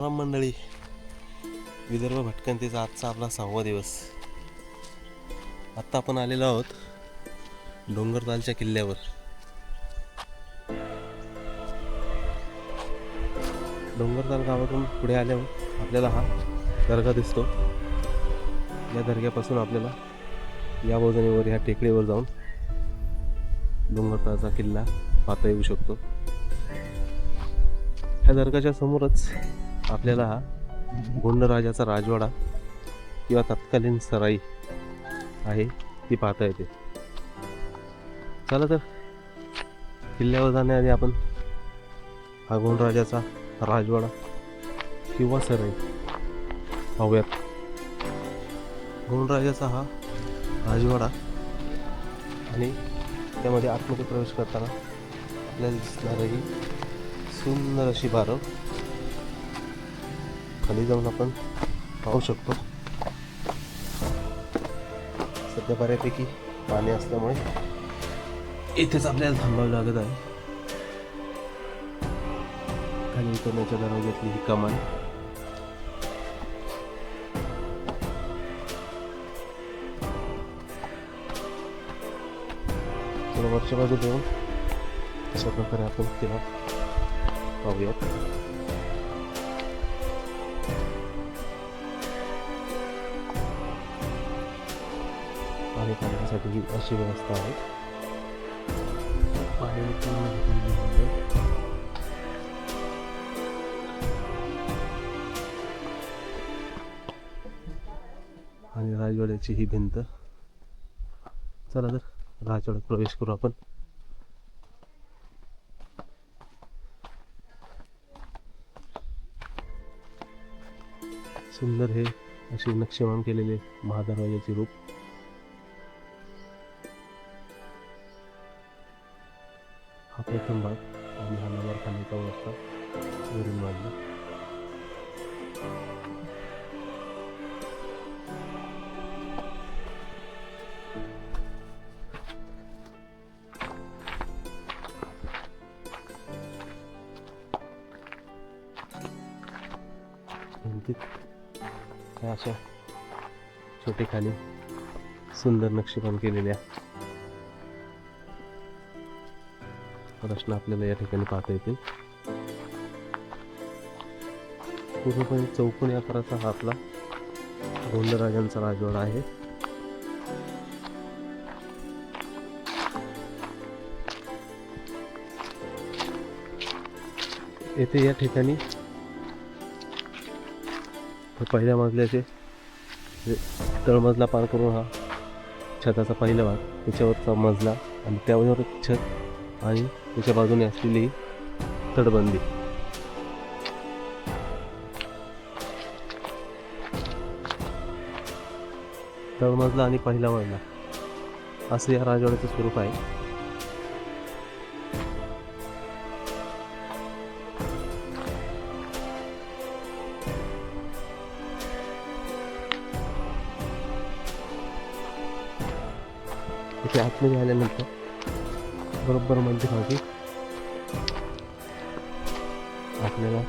राम मंडळी, विदर्भ भटकंतीचा आजचा आपला 6वा दिवस. आत्ता आपण आलेलो आहोत डोंगरतालच्या किल्ल्यावर. डोंगरताल गावातून पुढे आल्यावर आपल्याला हा दर्गा दिसतो. या दर्ग्यापासून आपल्याला या बाजूनेवर ह्या टेकडीवर जाऊन डोंगरतालचा किल्ला पाहता येऊ शकतो. ह्या दर्गाच्या समोरच आपल्याला हा गोंडराजाचा राजवाडा किंवा तत्कालीन सराई आहे ती पाहता येते. चला तर किल्ल्यावर जाण्याआधी आपण हा गोंडराजाचा राजवाडा किंवा सराई पाहूयात. गोंडराजाचा हा राजवाडा आणि त्यामध्ये आतमध्ये प्रवेश करताना आपल्याला दिसणारही सुंदर अशी बारव खाली जाऊन आपण पाहू शकतो. सध्या बऱ्यापैकी पाणी असल्यामुळे इथेच आपल्याला थांबावं लागत आहे. खाली उतरण्याच्या दरवाज्यातली ही कमान. थोडं वरच्या बाजूला येऊन अशा प्रकारे आपण तिला पाहूयात. पाणी पाण्यासाठी ही अशी व्यवस्था आहे. पाणी आणि राजवाड्याची ही भिंत. चला तर राजवाड्यात प्रवेश करू आपण. सुंदर हे अशी नक्षीकाम केलेले महादरवाजाचे रूप. हा प्रथम भाग आणि हा नंबर खालीचा वरचा वरून बाजूला. ह्या अशा छोटे खाली सुंदर नक्षीकाम केलेल्या प्रश्न आपल्याला या ठिकाणी पाहता येतील. पूर्णपणे चौकोनी आकाराचा हा आपला गोंडराजांचा राजवाडा आहे. येथे या ठिकाणी पहिल्या मजल्याचे तळमजला पार करून हा छताचा पहिला भाग, त्याच्यावरचा मजला आणि त्यावर छत आणि त्याच्या बाजूने असलेली तटबंदी. तळमजला आणि पहिला मजला असं या राजवाड्याचं स्वरूप आहे. इथे आतमध्ये आल्यानंतर बरोबर मध्यभागी आपल्याला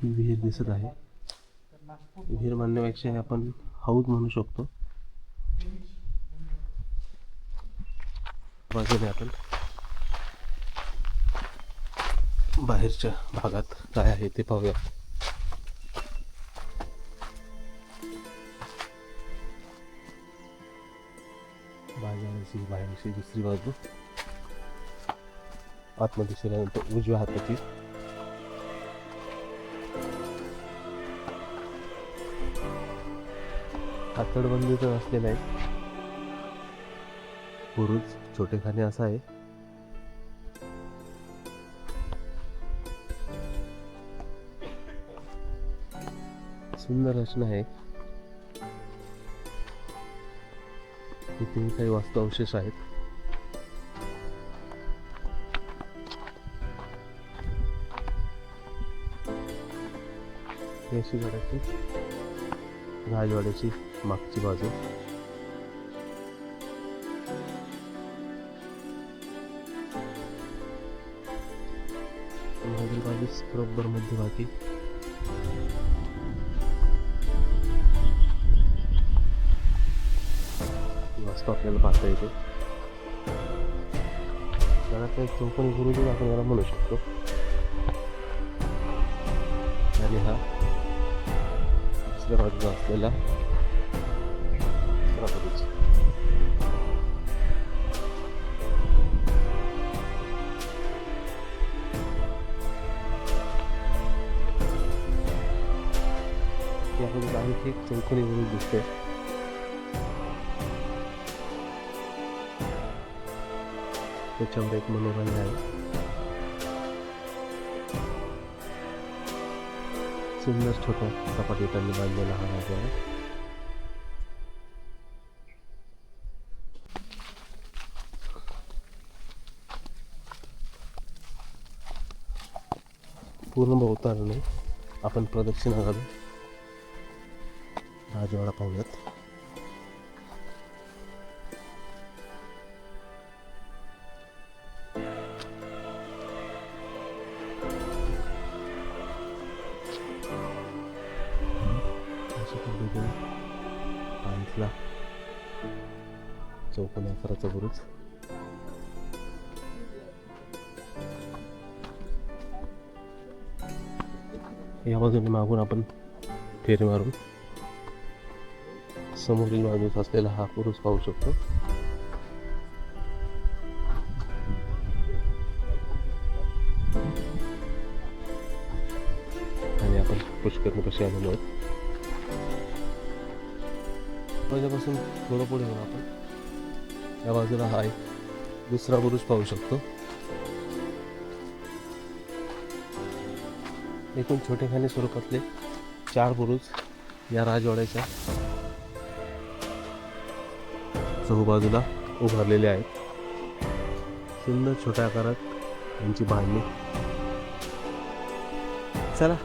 ही विहीर दिसत आहे. विहीर म्हणण्यापेक्षा आपण हौद म्हणू शकतो. बाजूने आपण बाहेरच्या भागात काय आहे ते पाहूया. बाहेरची दुसरी बाजू आतमध्ये शिरल्यानंतर उजव्या हाताची हा तटबंदीचा असलेला आहे. बुरुज छोटेखाने असा आहे. सुंदर रचना आहे. इथे काही वास्तू अवशेष आहेत. अशी गडाची राजवाड्याची मागची बाजू. मागील बाजूस बरोबर मध्यभागी वास्तू आपल्याला पाहता येते. घराचा एक चौकोनी गुरुजी आपण याला म्हणू शकतो. आणि हा दुसऱ्या बाजूला असलेला दुसरा गुरुजी. या बाजूला आणखी एक चौकोनी गुरुजी दिसतोय. त्याच्यावर एक मनोरंजन आहे. सुंदर छोट्या सपाटीतांनी बांधलेला हा राजा आहे. पूर्ण भोवतालने आपण प्रदक्षिणा घालू राजवाडा पाहूयात. पांचला चौकोनी आकाराचा बुरुज. या बाजूने मागून आपण फेरी मारून समोरील बाजूस असलेला हा बुरुज पाहू शकतो. आणि आपण पुष्करणी आलेलो आहोत. पहिल्यापासून थोडं पुढे येऊन आपण या बाजूला हा एक दुसरा बुरुज पाहू शकतो. एकूण छोटेखानी स्वरूपातले 4 बुरुज या राजवाड्याच्या चहूबाजूला उभारलेले आहेत. सुंदर छोट्या आकारात यांची बांधणी. चला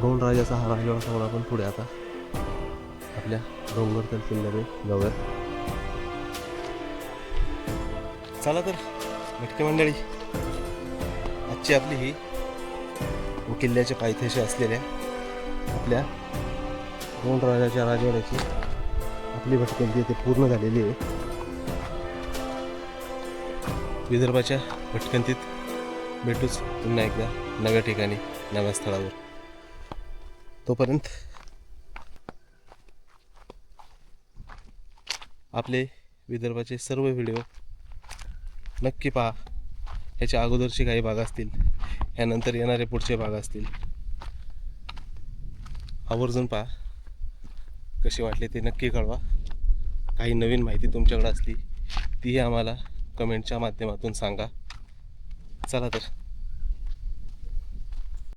गौंड राजाचा हा राजवाडा पाहून आपण पुढे आता आपल्या डोंगरतल किल्ल्याने जाऊयात. चला तर भटके मंडळी, आजची आपली ही किल्ल्याच्या पायथ्याशी असलेल्या आपल्या गौंड राजाच्या राजवाड्याची आपली भटकंती इथे पूर्ण झालेली आहे. विदर्भाच्या भटकंतीत भेटूच पुन्हा एकदा नव्या ठिकाणी, नव्या स्थळावर. तोपर्यंत आपले विदर्भाचे सर्व व्हिडिओ नक्की पहा. ह्याच्या अगोदरचे काही भाग असतील, ह्यानंतर येणारे पुढचे भाग असतील, आवर्जून पहा. कसे वाटले ते नक्की कळवा. काही नवीन माहिती तुमच्याकडे असली तीही आम्हाला कमेंटच्या माध्यमातून सांगा. चला तर